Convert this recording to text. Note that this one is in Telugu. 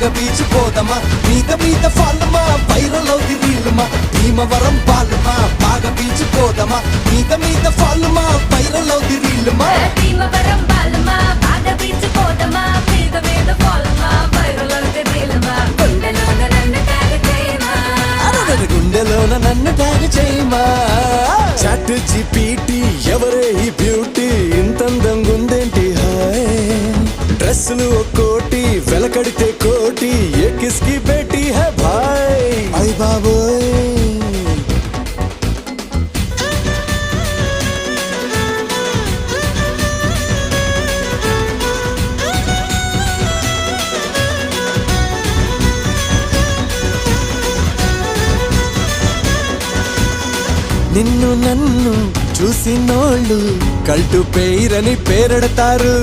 బాగా బీచిపోదమా మీద ఫాలమా వైరల్ అవుది రీలుమా భీమవరం పాలమా బాగా బీచిపోదమా మీద ఫాలమా వైరల్ అవుది రీలుమా భీమవరం పాలమా బాగా బీచిపోదమా మీద ఫాలమా వైరల్ అవుది రీలుమా గుండెలోన నన్ను ట్యాగ్ చేయమా చాట్ జీపీటీ ఎవరే ఈ బ్యూటీ ఇంతందంగా ఉందేంటి హాయ్ డ్రెస్సులు ఒక్కోటి వెలకడితే కోటి ఏ కిస్కి బేటీ హై భాయ్ అయ్ బాబోయ్ నిన్ను నన్ను చూసినోళ్ళు కల్టు పేరని పేరెడతారు